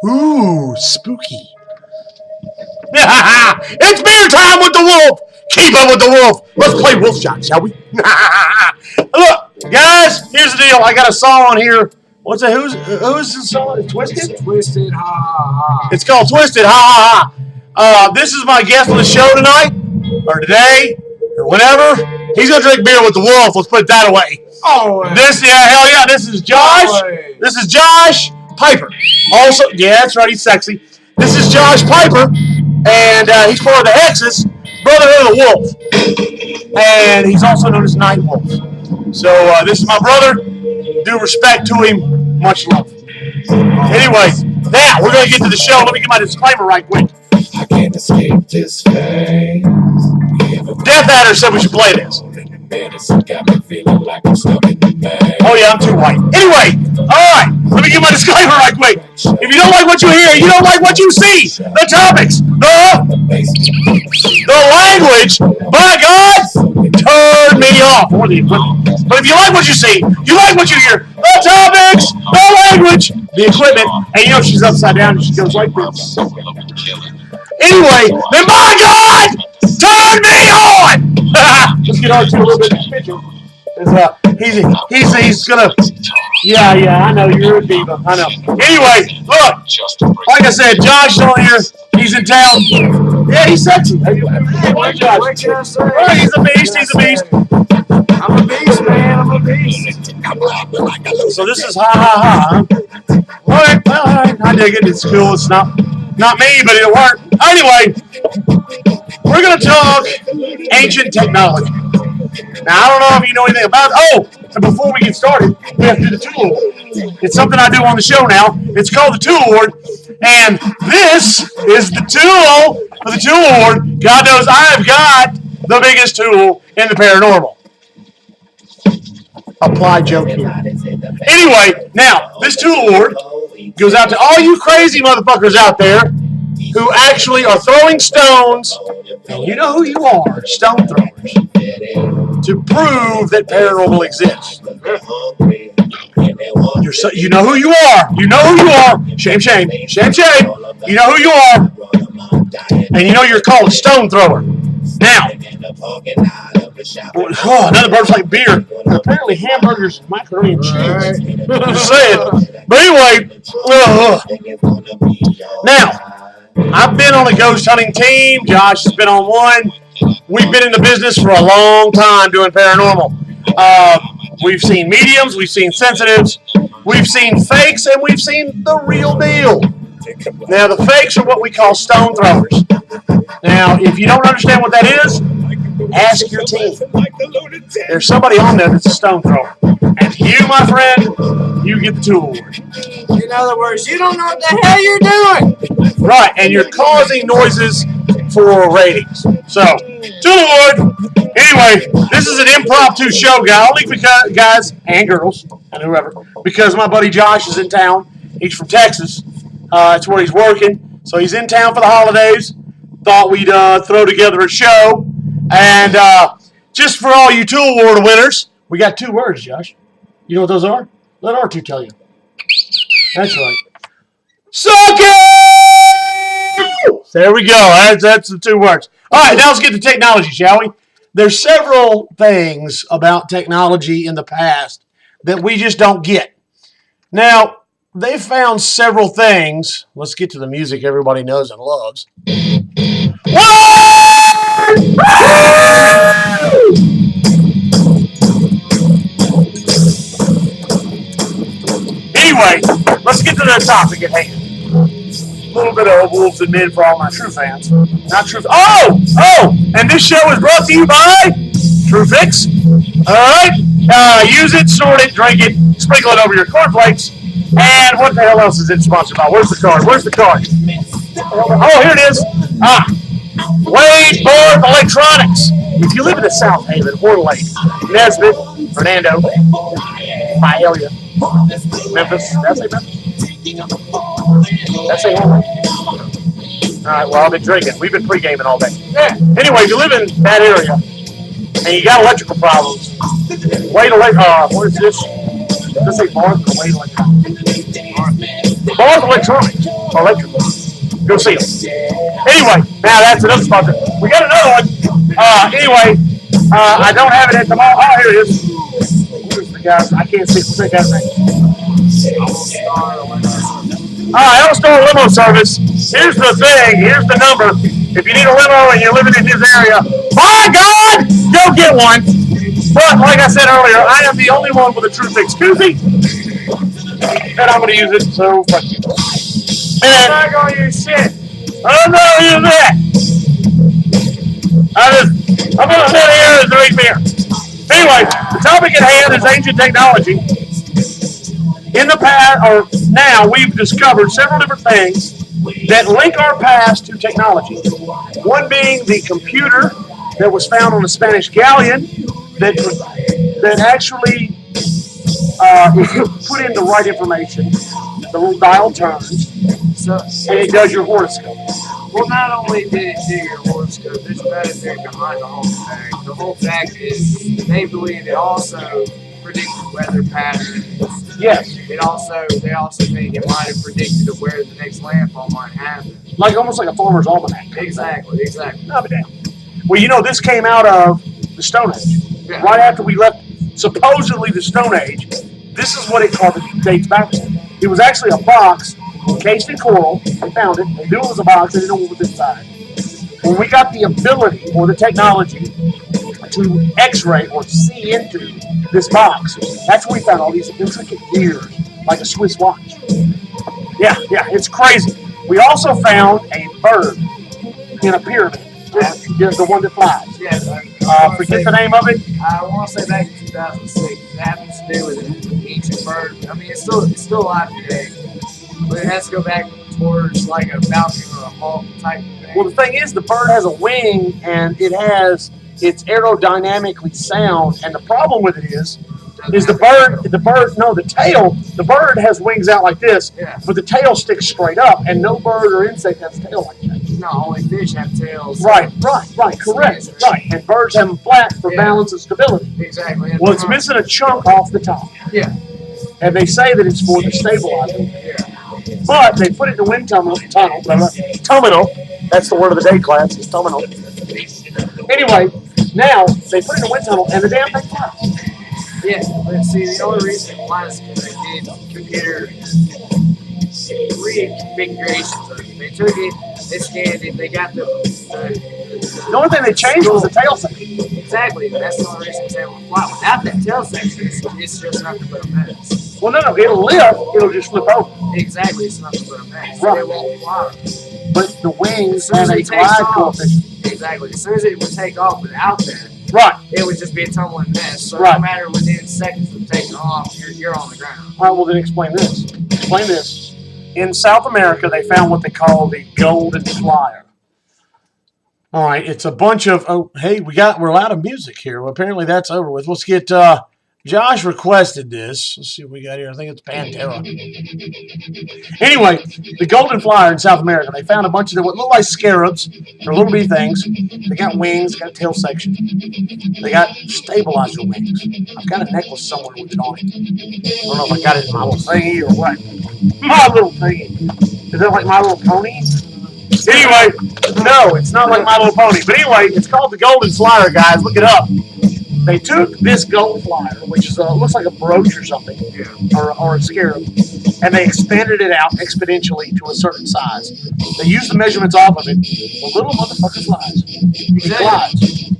Ooh, spooky. It's beer time with the wolf. Keep up with the wolf. Let's play wolf shot, shall we? Look, guys, here's the deal. I got a song on here. What's it? Who's the song? Twisted? Twisted, ha ha ha. It's called Twisted, ha ha ha. This is my guest on the show tonight, or today, or whenever. He's gonna drink beer with the wolf. Let's put that away. Oh, Hell yeah. This is Josh. This is Josh Piper. Also, yeah, that's right. He's sexy. This is Josh Piper, and he's part of the Hexes, Brotherhood of the Wolf, and he's also known as Night Wolf. So this is my brother. Due respect to him, much love. Anyway, now we're gonna get to the show. Let me get my disclaimer right quick. I can't escape this phase. Death Adder said we should play this. Oh yeah, I'm too white. Anyway, alright, let me get my disclaimer right quick. If you don't like what you hear, you don't like what you see. The topics, the language, by God, turn me off. But if you like what you see, you like what you hear, the topics, the language, the equipment, and you know she's upside down and she goes like this. Anyway, then by God, turn me on! Let's get on to a little bit of this picture. He's gonna. Yeah, I know you're a diva. I know. Anyway, look, like I said, Josh is on here. He's in town. Yeah, he's sexy. Hey, Josh. What can I say? Oh, he's a beast. He's a beast. I'm a beast, man. I'm a beast. So this is ha ha ha. All right. I dig it. It's cool. It's not me, but it'll work. Anyway, we're gonna talk ancient technology. Now, I don't know if you know anything about it. Oh, and before we get started, we have to do the Tool Award. It's something I do on the show now. It's called the Tool Award. And this is the tool for the Tool Award. God knows I've got the biggest tool in the paranormal. Apply joke here. Anyway, now, this Tool Award goes out to all you crazy motherfuckers out there who actually are throwing stones, and you know who you are, stone throwers, to prove that paranormal exists. You know who you are. You know who you are. Shame, shame. Shame, shame. You know who you are. And you know you're called a stone thrower. Now, another burp's like beer. Apparently hamburgers, macaroni and cheese. Just saying. But anyway, now, I've been on a ghost hunting team. Josh has been on one. We've been in the business for a long time doing paranormal. We've seen mediums, we've seen sensitives, we've seen fakes, and we've seen the real deal. Now, the fakes are what we call stone throwers. Now, if you don't understand what that is, ask your team. There's somebody on there that's a stone thrower. And you, my friend, you get the Tool Award. In other words, you don't know what the hell you're doing. Right, and you're causing noises for ratings. So, Tool Award. Anyway, this is an impromptu show, guys and girls and whoever, because my buddy Josh is in town. He's from Texas. It's where he's working. So he's in town for the holidays. Thought we'd throw together a show. And just for all you Tool Award winners, we got 2 words, Josh. You know what those are? Let R2 tell you. That's right. Suck it! There we go. That's the 2 words. All right, now let's get to technology, shall we? There's several things about technology in the past that we just don't get. Now, they found several things. Let's get to the music everybody knows and loves. Anyway, let's get to the topic at hand. A little bit of Wolves and Men for all my true fans. Not true. Oh! And this show is brought to you by True Fix. All right? Use it, snort it, drink it, sprinkle it over your cornflakes. And what the hell else is it sponsored by? Where's the card? Oh, here it is. Wade Barth Electronics. If you live in the South Haven or Lake, Nesbitt, Fernando, Hialeah, Memphis. Did I say Memphis? That's a home. All right, well, I've been drinking. We've been pre-gaming all day. Yeah. Anyway, if you live in that area and you got electrical problems, what is this? Let's say bars and away electronics. Bars electronics. Electrical. Go see them. Anyway, now that's another sponsor. We got another one. I don't have it at the moment. Oh, here it is. Where's the guy? I can't see. What's that guy's name? L-Star Limo Service. Here's the thing. Here's the number. If you need a limo and you're living in his area, by God, go get one. But like I said earlier, I am the only one with a True Fix koozie, and I'm going to use it. So, fuck you. I'm not going to use shit. I'm not going to use that. I'm going to sit here and drink beer. Anyway, the topic at hand is ancient technology. In the past, or now, we've discovered several different things that link our past to technology. One being the computer that was found on a Spanish galleon that actually, if you put in the right information, the little dial turns, and it does your horoscope. Well, not only did it do your horoscope, there's another thing behind the whole fact. The whole fact is they believe it also predicted weather patterns. Yes. They also think it might have predicted where the next landfall might happen. Like almost like a farmer's almanac. Exactly. Not but damn. Well, this came out of the Stone Age. Yeah. Right after we left, supposedly the Stone Age. This is what it dates back to. It was actually a box encased in coral. They found it. They knew it was a box. They didn't know what was inside. When we got the ability or the technology to X-ray or see into this box, that's when we found all these intricate gears, like a Swiss watch. Yeah, it's crazy. We also found a bird in a pyramid. The one that flies. Yes. Forget the name of it. I want to say back in 2006. It happens to do with an ancient bird. I mean, it's still alive today, but it has to go back towards like a falcon or a hawk type of thing. Well, the thing is, the bird has a wing and it's aerodynamically sound. And the problem with it is the bird has wings out like this, Yeah. but the tail sticks straight up, and no bird or insect has a tail like that. No, only fish have tails. Right, correct. Right, and birds have them flat for balance and stability. Exactly. Well, it's missing a chunk off the top. Yeah. And they say that it's for the stabilizer. Yeah. But they put it in the wind tunnel. That's the word of the day, class. It's tunnel. Anyway, now they put it in the wind tunnel, and the damn thing flies. Yeah, but see, the only reason it flies is because they did computer reconfigurations of it. They took it, they scanned it, they got the only thing they changed was the tail section. Exactly, that's the only reason it's able to fly. Without that tail section, it's just nothing but a mess. Well, no, it'll lift, it'll just flip over. Exactly, it's nothing but a mess. Right. It won't fly. But the wings have a glide coefficient. Exactly, as soon as it would take off without that, right, it would just be a tumbling mess. So right. No matter within seconds of taking off, you're on the ground. All right, well then explain this. In South America, they found what they call the golden flyer. All right, it's a bunch of we're out of music here. Well, apparently that's over with. Let's get Josh requested this. Let's see what we got here. I think it's Pantera. Anyway, the golden flyer in South America, they found a bunch of what look like scarabs. They're little bitty things. They got wings, got a tail section. They got stabilizer wings. I've got a necklace somewhere with it on it. I don't know if I got it in my little thingy or what. My little thingy. Is that like My Little Pony? Anyway, no, it's not like My Little Pony. But anyway, it's called the golden flyer, guys. Look it up. They took this golden flyer, which is looks like a brooch or something, or a scarab, and they expanded it out exponentially to a certain size. They used the measurements off of it. The little motherfucker flies. He flies.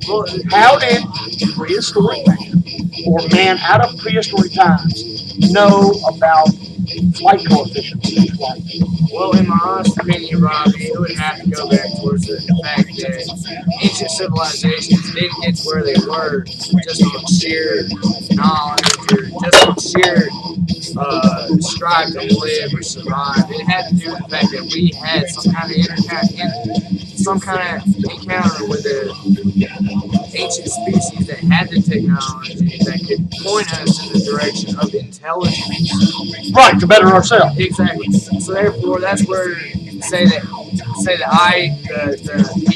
Well, how did prehistoric man, or man out of prehistoric times, know about flight coefficients in flight? Well, in my honest opinion, Robbie, it would have to go back towards the fact that ancient civilizations didn't get to where they were just on sheer knowledge or just on sheer strive to live or survive. It had to do with the fact that we had some kind of encounter with an ancient species that had the technology that could point us in the direction of intelligence. Right, to better ourselves. Exactly. So therefore, that's where the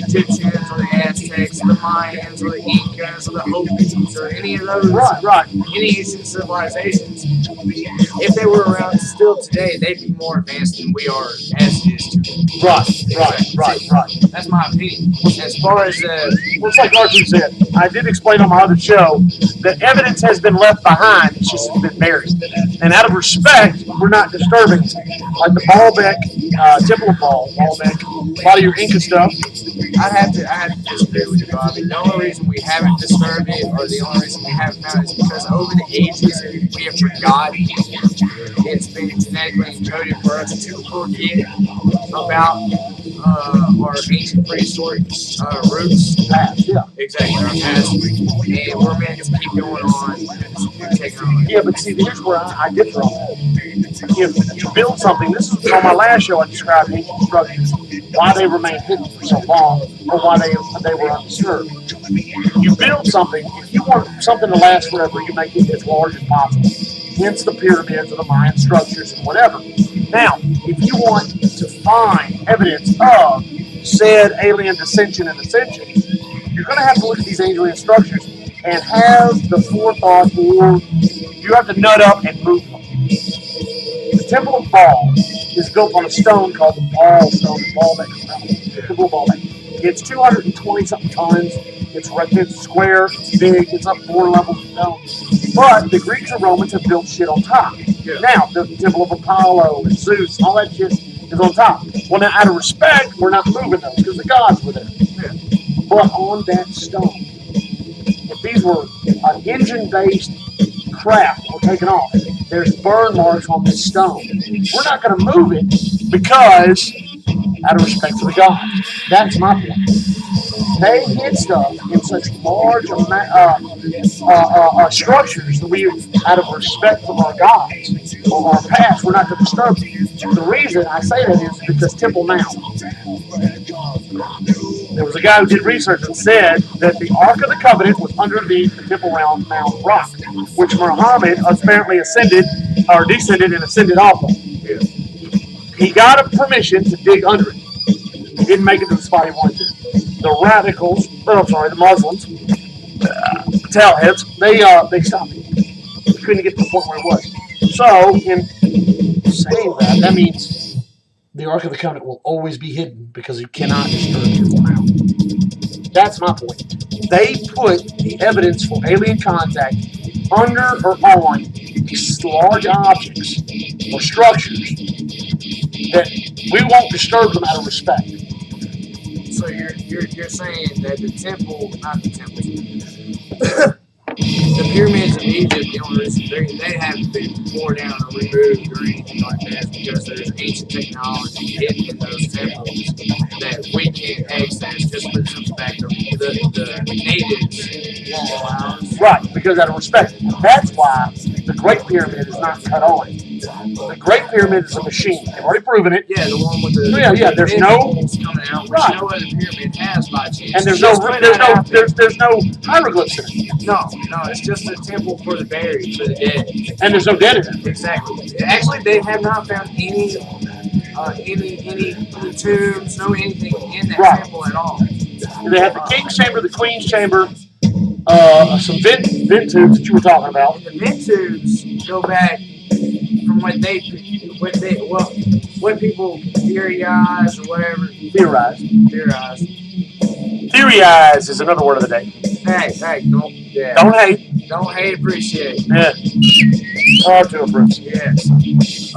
Egyptians or the Aztecs, or the Mayans or the Incas or the Hopis or any of those any ancient civilizations, if they were around still today, they'd be more advanced than we are as it is today. Right. That's my opinion. As far as Well, it's like Archie said. I did explain on my other show that evidence has been left behind. It's just been buried. And out of respect, we're not disturbing it. Like the Baalbek, Temple of Baalbek, a lot of your Inca stuff. I have to disagree with you, Bobby. The only reason we haven't disturbed it, or the only reason we haven't found it, is because over the ages we have forgotten. It's been genetically encoded for us to forget about our ancient prehistoric roots. Past, yeah. Exactly, our past. And we're meant to keep going on to take on. Yeah, but see, here's where I differ on that. If you build something, this is on my last show, I described ancient structures, why they remained hidden for so long, or why they were undisturbed. You build something, if you want something to last forever, you make it as large as possible. Hence the pyramids or the Mayan structures and whatever. Now, if you want to find evidence of said alien dissension and ascension, you're going to have to look at these alien structures and have the forethought, or you have to nut up and move them. The Temple of Baal is built on a stone called the Baal Stone in Baalbek. Temple of Baalbek. It's 220 something tons. It's square, it's big, it's up 4 levels of stone. But the Greeks and Romans have built shit on top. Yeah. Now, the Temple of Apollo and Zeus, all that shit is on top. Well, now, out of respect, we're not moving those because the gods were there. Yeah. But on that stone, if these were an engine-based craft were taken off, there's burn marks on this stone. We're not going to move it because, out of respect for the gods. That's my point. They hid stuff in such large structures that we, out of respect for our gods or our past, we're not going to disturb them. The reason I say that is because Temple Mount. There was a guy who did research and said that the Ark of the Covenant was underneath the Temple Mount rock, which Muhammad apparently ascended or descended and ascended off of. He got a permission to dig under it. He didn't make it to the spot he wanted to. The Muslims, tailheads, they stopped him. He couldn't get to the point where it was. So, in saying that, that means the Ark of the Covenant will always be hidden because you cannot disturb Temple Mount. That's my point. They put the evidence for alien contact under or on these large objects or structures that we won't disturb them out of respect. So you're saying that the pyramids of Egypt, the only reason they haven't been torn down or removed or anything like that is because there's ancient technology hidden in those temples that we can't access just for the simple fact of the natives won't allow us. Right, because out of respect. That's why the Great Pyramid is not cut on. The Great Pyramid is a machine. They've already proven it. Yeah, the one with the There's no coming out, which no other pyramid has by chance. And there's no hieroglyphs in it. No, it's just a temple for the buried, for the dead. And there's no dead in it. Exactly. Actually, they have not found any tombs, no anything in that temple at all. They have the king's chamber, the queen's chamber, some vent tubes that you were talking about. And the vent tubes go back from what people theorize or whatever. Theorize. Theorize is another word of the day. Hey, don't hate. Don't hate, appreciate. Yeah. Hard to appreciate. Yes.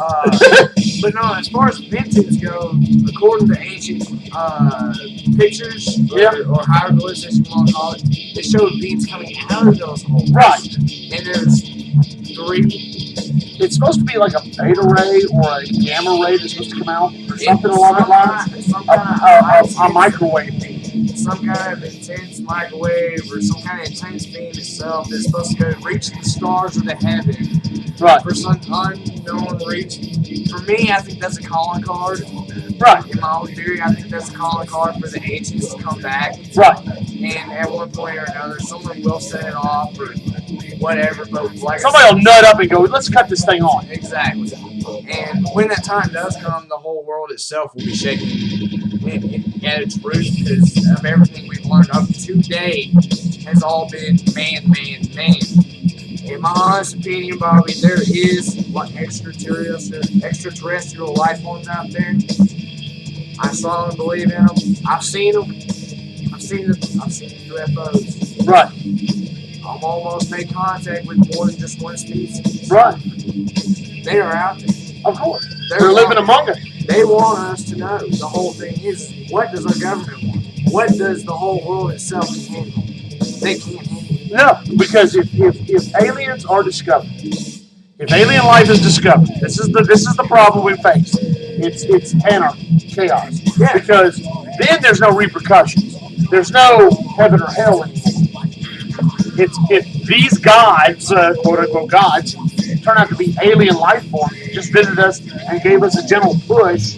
But no, as far as vintage go, according to ancient pictures or hieroglyphs, as you want to call it, they showed beings coming out of those holes. Right. And there's 3. It's supposed to be like a beta ray or a gamma ray that's supposed to come out or something along that lines. A microwave beam. Some kind of intense microwave or some kind of intense beam itself that's supposed to go reach the stars of the heaven. Right. For some unknown reason. For me, I think that's a calling card. Right. In my own theory, I think that's a calling card for the ancients to come back. Right. And at one point or another, someone will set it off or whatever. But like somebody will nut up and go, let's cut this thing on. Exactly. And when that time does come, the whole world itself will be shaken at its roots because of everything we've learned up to date has all been man. In my honest opinion, Bobby, there is like extraterrestrial life forms out there. I strongly believe in them. I've seen them. I've seen UFOs. Right. I'm almost made contact with more than just one species. Right. They are out there. Of course. They're living among us. They want us to know. The whole thing is, what does our government want? What does the whole world itself handle? They can't handle it. No, because if aliens are discovered, if alien life is discovered, this is the problem we face. It's anarchy, chaos. Yeah. Because then there's no repercussions. There's no heaven or hell anymore. It's if these gods, quote unquote gods, turn out to be alien life forms, just visited us and gave us a gentle push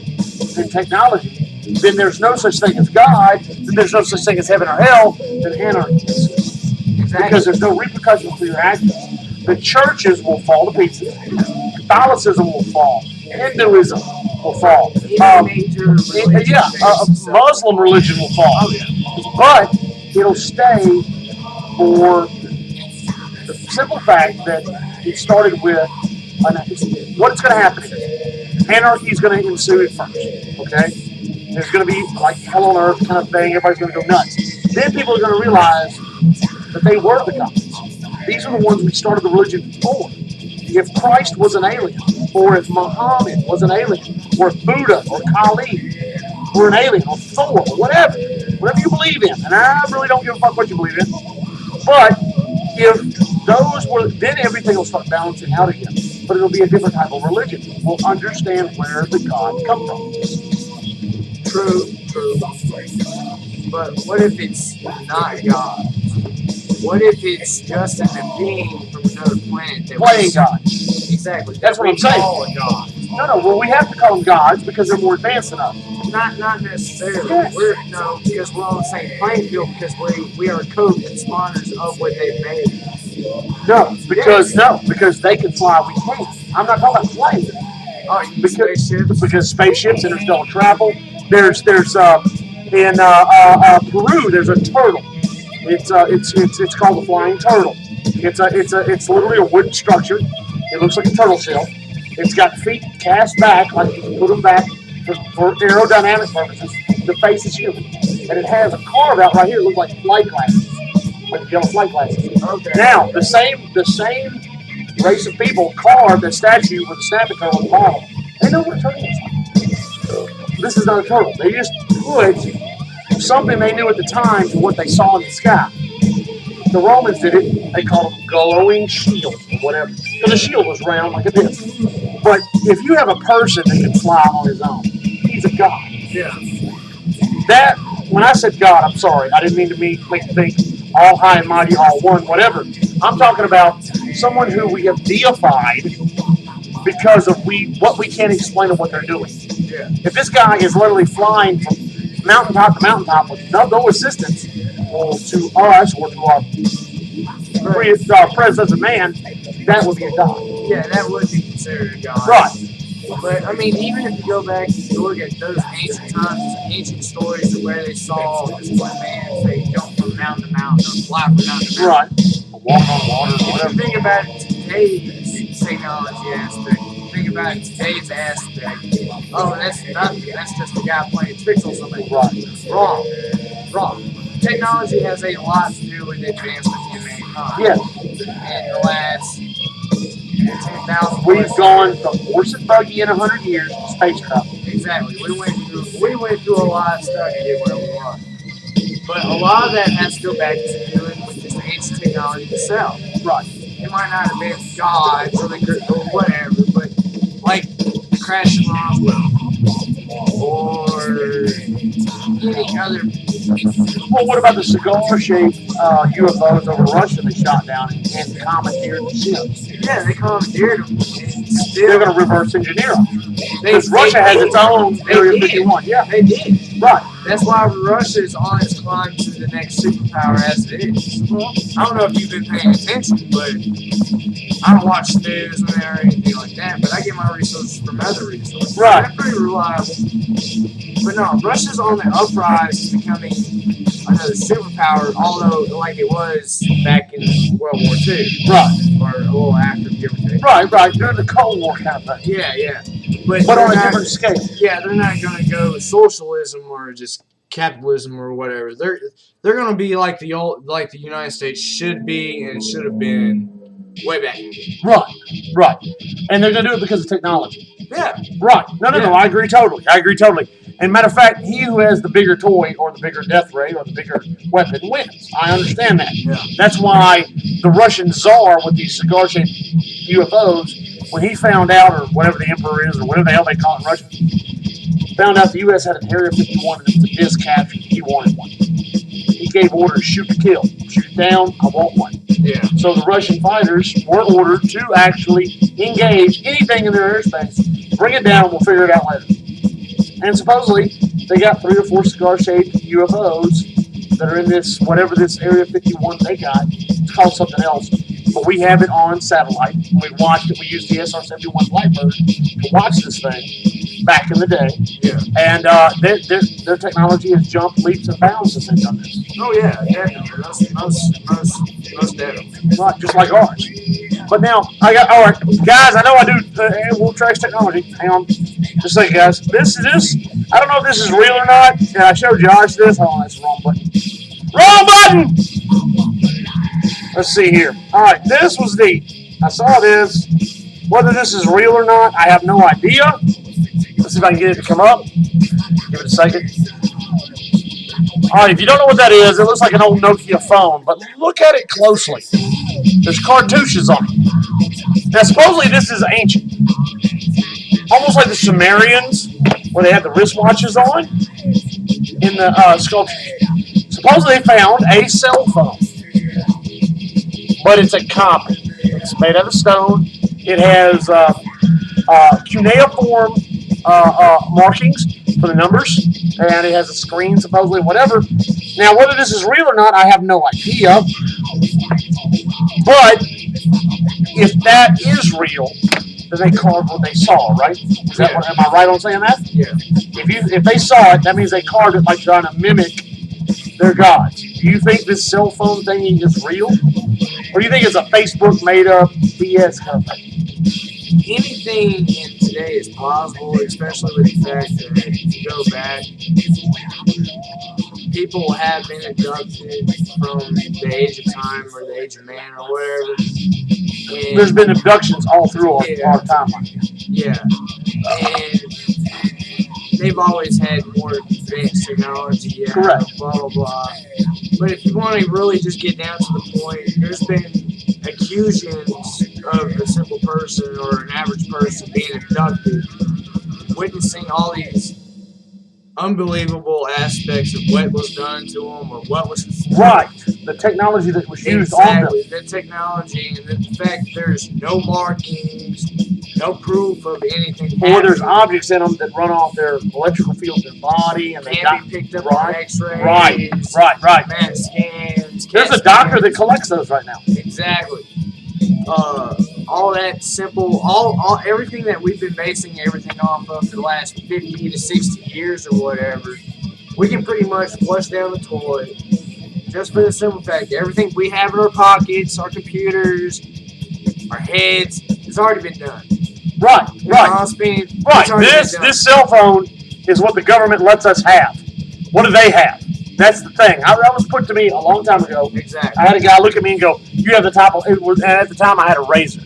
in technology, then there's no such thing as God, then there's no such thing as heaven or hell, then anarchy. Exactly. Because there's no repercussions for your actions. The churches will fall to pieces. Catholicism will fall. Hinduism will fall. Muslim religion will fall. Oh, yeah. But it'll stay for the simple fact that it started with what's going to happen is anarchy is going to ensue at first. Okay? There's going to be like hell on earth kind of thing. Everybody's going to go nuts. Then people are going to realize that they were the gods. These are the ones we started the religion for. If Christ was an alien, or if Muhammad was an alien, or if Buddha or Kali were an alien, or Thor, or whatever you believe in, and I really don't give a fuck what you believe in, but if those were, then everything will start balancing out again. But it'll be a different type of religion. We'll understand where the gods come from. True. But what if it's not God? What if it's just a being from another planet that playing God? Exactly. That's what I'm saying. Call a God. No. Well, we have to call them gods because they're more advanced than us. Not necessarily. Yes. Because we're on the same playing field because we are co-conspirators of what they've made. Because they can fly, we can't. I'm not talking about planes. Oh, you mean spaceships? Because spaceships, interstellar travel. There's in Peru. There's a turtle. It's called a flying turtle. It's literally a wooden structure. It looks like a turtle shell. It's got feet cast back, like you can put them back for aerodynamic purposes. The face is human, and it has a carve out right here. It looks like flight glasses, like yellow flight glasses. Okay. Now the same race of people carved a statue with a snapping turtle on the bottom. They know what a turtle is. This is not a turtle. They just put something they knew at the time to what they saw in the sky. The Romans did it. They called them glowing shields or whatever. Because the shield was round like this. But if you have a person that can fly on his own, he's a god. Yeah. That, when I said God, I'm sorry. I didn't mean to make you think all high and mighty, all one, whatever. I'm talking about someone who we have deified because of what we can't explain of what they're doing. Yeah. If this guy is literally flying from mountaintop to mountaintop with no assistance to us or to our president of man, that would be a god. Yeah, that would be considered a god. Right. But, I mean, even if you go back and look at those ancient times, ancient stories of where they saw this one man say jump from mountain to mountain or fly from mountain to mountain. Right. Walk on water or If whatever. you think about today's technology aspect, think about today's aspect, oh, that's nothing. That's just a guy playing tricks on somebody. Right. Wrong. Technology has a lot to do with the advancement in mankind. Yes. In the last 10,000 We've gone from horse and buggy in 100 years to space travel. Exactly. We went through a lot of stuff to get where we are. But a lot of that has to go back to doing with just ancient technology itself. Right. It might not have been gods or whatever, but like the crash in Roswell or any other. Well, what about the cigar-shaped UFOs over Russia they shot down and commandeered the ships? Yeah, they commandeered them. They're going to reverse engineer them. Because Russia has its own Area 51. Yeah. They did. Right. That's why Russia is on its climb to the next superpower as it is. I don't know if you've been paying attention, but I don't watch the news or anything like that, but I get my resources from other resources. Right. They're pretty reliable. But no, Russia's on the uprise to becoming another superpower, although like it was back in World War II. Right. Or a little after, give or take. Right. During the Cold War kind of thing. Yeah. But on a different scale. Yeah, they're not going to go socialism or just capitalism or whatever. They're going to be like the United States should be and should have been way back in the day. Right. And they're going to do it because of technology. Yeah. Right. No. I agree totally. And matter of fact, he who has the bigger toy or the bigger death ray or the bigger weapon wins. I understand that. Yeah. That's why the Russian Tsar with these cigar-shaped UFOs, when he found out, or whatever the emperor is, or whatever the hell they call it in Russian, found out the U.S. had an Area 51 and it was a disc capture, he wanted one. He gave orders, shoot to kill. Shoot it down, I want one. Yeah. So the Russian fighters were ordered to actually engage anything in their airspace, bring it down, we'll figure it out later. And supposedly, they got 3 or 4 cigar-shaped UFOs that are in this, whatever this Area 51 they got. It's called something else. But we have it on satellite. We watched it. We used the SR-71 Blackbird to watch this thing back in the day. Yeah. And their technology has jumped leaps and bounds since they've done this. Oh, yeah, definitely. Most definitely. Right, just like ours. But now, all right, guys, I know I do Wolf Tracks technology. Hang on. Just a second, guys. This, I don't know if this is real or not. And I showed Josh this. Hold on, that's the wrong button. Wrong button! Let's see here. All right, this was neat. I saw this. Whether this is real or not, I have no idea. Let's see if I can get it to come up. Give it a second. All right, if you don't know what that is, it looks like an old Nokia phone, but look at it closely. There's cartouches on it. Now, supposedly this is ancient. Almost like the Sumerians, where they had the wristwatches on in the sculpture. Supposedly they found a cell phone, but it's a copper. It's made out of stone. It has cuneiform markings for the numbers, and it has a screen, supposedly, whatever. Now, whether this is real or not, I have no idea. But if that is real, then they carved what they saw, right? Is that what, am I right on saying that? Yeah. If they saw it, that means they carved it like trying to mimic their gods. Do you think this cell phone thingy is real? Or do you think it's a Facebook made-up BS kind of thing? Anything in today is plausible, especially with the fact that if you go back, people have been abducted from the age of time or the age of man or whatever. And there's been abductions all through our timeline. Yeah. And they've always had more advanced technology. Yeah. Correct. Blah, blah, blah. But if you want to really just get down to the point, there's been accusations of a simple person or an average person being abducted, witnessing all these unbelievable aspects of what was done to them or what was right. The technology that was used on them. The technology and the fact there's no markings, no proof of anything. Or there's objects in them that run off their electrical field in their body and they can't be picked up on X-rays. Right. Man, scans. There's a doctor that collects those right now. Exactly. All that simple, all everything that we've been basing everything off of for the last 50 to 60 years or whatever, we can pretty much flush down the toilet just for the simple fact that everything we have in our pockets, our computers, our heads, it's already been done. Right. This cell phone is what the government lets us have. What do they have? That's the thing. That was put to me a long time ago. Exactly. I had a guy look at me and go, "You have the top of it." And at the time, I had a Razor. I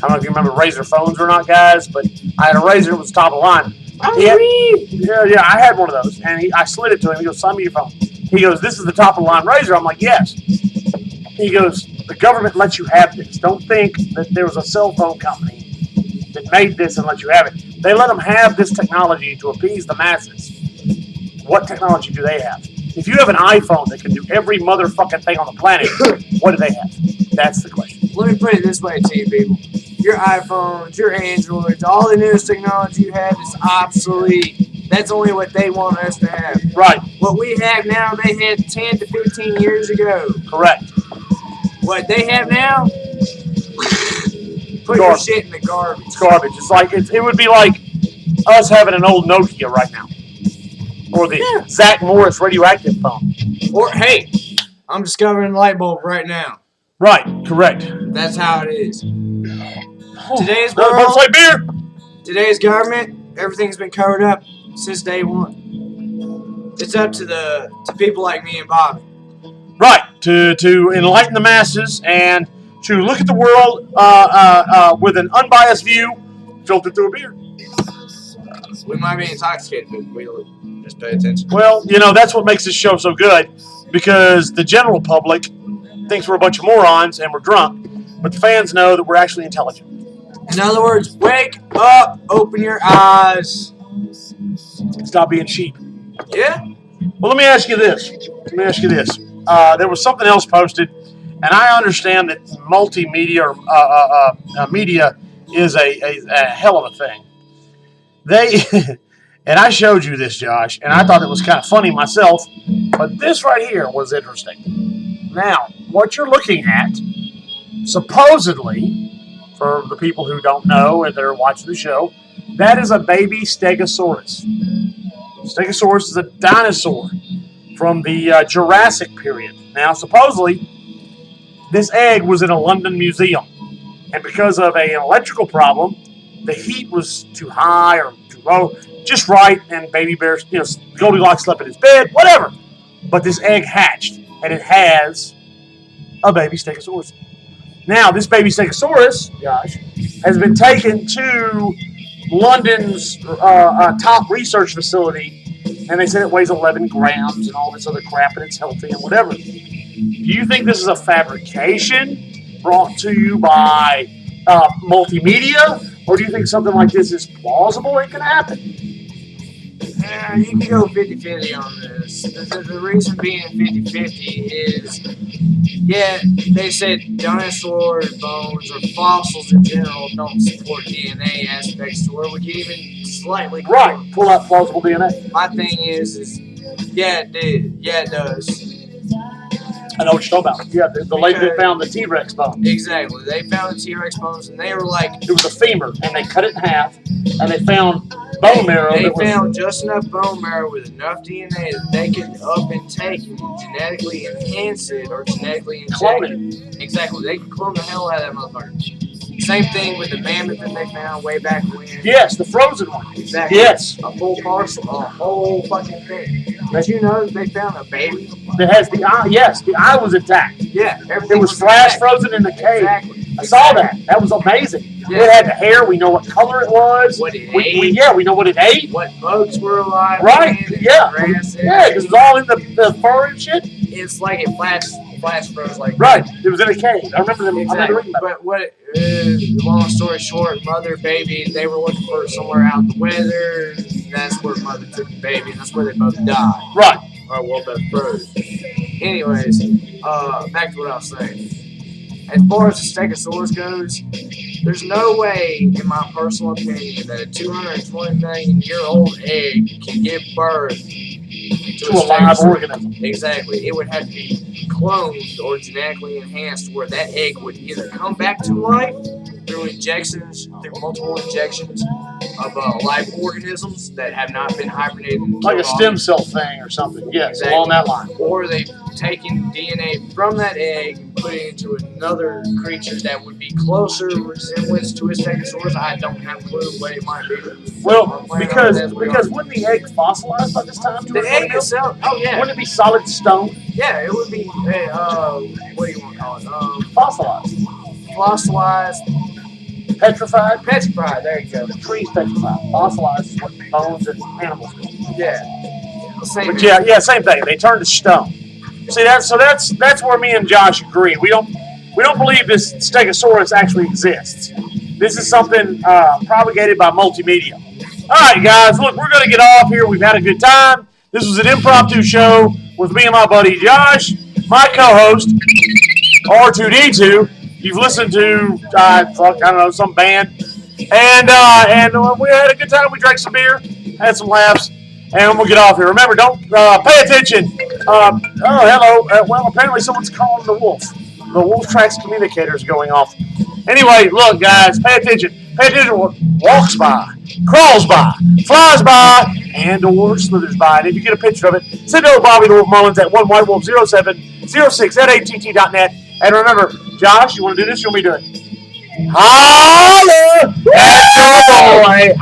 don't know if you remember Razor phones or not, guys, but I had a Razor. It was top of the line. Yeah, I had one of those, and I slid it to him. He goes, "Send me your phone." He goes, "This is the top of the line Razor." I'm like, "Yes." He goes, "The government lets you have this. Don't think that there was a cell phone company that made this and let you have it. They let them have this technology to appease the masses." What technology do they have? If you have an iPhone that can do every motherfucking thing on the planet, what do they have? That's the question. Let me put it this way to you people. Your iPhones, your Androids, all the newest technology you have is obsolete. That's only what they want us to have. Right. What we have now, they had 10 to 15 years ago. Correct. What they have now, put your shit in the garbage. It's garbage. It's like it would be like us having an old Nokia right now, or the Zach Morris radioactive phone. Or hey, I'm discovering a light bulb right now. Right. Correct. That's how it is. Today's Another world, Bush Light beer. today's government, everything's been covered up since day one. It's up to people like me and Bobby. Right. To enlighten the masses and to look at the world with an unbiased view, filtered through a beer. We might be intoxicated, but we'll just pay attention. Well, that's what makes this show so good, because the general public thinks we're a bunch of morons and we're drunk, but the fans know that we're actually intelligent. In other words, wake up, open your eyes. Stop being sheep. Yeah? Well, let me ask you this. There was something else posted, and I understand that multimedia or media is a hell of a thing. And I showed you this, Josh, and I thought it was kind of funny myself, but this right here was interesting. Now, what you're looking at, supposedly, for the people who don't know and they're watching the show, that is a baby Stegosaurus. Stegosaurus is a dinosaur from the Jurassic period. Now, supposedly, this egg was in a London museum, and because of an electrical problem, the heat was too high or too low, just right, and baby bear, Goldilocks slept in his bed, whatever. But this egg hatched, and it has a baby Stegosaurus. Now, this baby Stegosaurus, Josh, has been taken to London's top research facility, and they said it weighs 11 grams and all this other crap, and it's healthy and whatever. Do you think this is a fabrication brought to you by multimedia, or do you think something like this is plausible it can happen? Yeah, you can go 50-50 on this. The reason being 50-50 is, yeah, they said dinosaur bones or fossils in general don't support DNA aspects to where we can even slightly... Right, pull out plausible DNA. My thing is yeah, it did. Yeah, it does. I know what you're talking about. Yeah, the lady that found the T-Rex bone. Exactly. They found the T-Rex bones, and they were like... It was a femur, and they cut it in half, and they found bone marrow. They found just enough bone marrow with enough DNA that they could up and take and genetically enhance it or genetically clone it. Exactly. They could clone the hell out of that motherfucker. Same thing with the mammoth that they found way back when. Yes, the frozen one. Exactly. Yes. A full parcel, a whole fucking thing. Did you know they found a baby? That has the eye. Yes, the eye was intact. Yeah, everything it was flash frozen in the cave. Exactly. I saw that. That was amazing. Yeah. It had the hair. We know what color it was. What it ate. We know what it ate. What bugs were alive. Right. Yeah. Yeah, because it was all in the fur and shit. It's like it flash froze like right. It was in a cave. I remember them. Exactly. I remember reading about it. But long story short, mother, baby, they were looking for somewhere out the weather, and that's where mother took the baby, and that's where they both died. Right. Or well, both froze. Anyways, back to what I was saying. As far as the Stegosaurus goes, there's no way, in my personal opinion, that a 220 million year old egg can give birth to a live organism. Exactly. It would have to be cloned or genetically enhanced where that egg would either come back to life through multiple injections of live organisms that have not been hibernated. Like a stem cell thing or something. Yes, exactly. Along that line. Or they've taken DNA from that egg and put it into another creature that would be closer resemblance to a Stegosaurus. I don't have a clue what it might be. Well, because wouldn't the egg fossilize by this time? The egg itself? Oh, yeah. Wouldn't it be solid stone? Yeah, it would be, what do you want to call it? Fossilized. Fossilized. Petrified? Petrified, there you go. The tree's petrified. Fossilized is what bones and animals do. Yeah. But same thing. They turn to stone. See, that's where me and Josh agree. We don't believe this Stegosaurus actually exists. This is something propagated by multimedia. All right, guys, look, we're going to get off here. We've had a good time. This was an impromptu show with me and my buddy Josh, my co-host, R2D2. You've listened to, I don't know, some band. And we had a good time. We drank some beer, had some laughs. And we'll get off here. Remember, don't pay attention. Oh, hello. Well, apparently someone's calling the wolf. The wolf tracks communicator is going off. Anyway, look, guys, pay attention. Pay attention to what walks by, crawls by, flies by, and or slithers by. And if you get a picture of it, send it to Bobby the Wolf Mullins at 1whitewolf0706 at att.net. And remember, Josh, you want to do this? You want me to do it? Holla at your boy.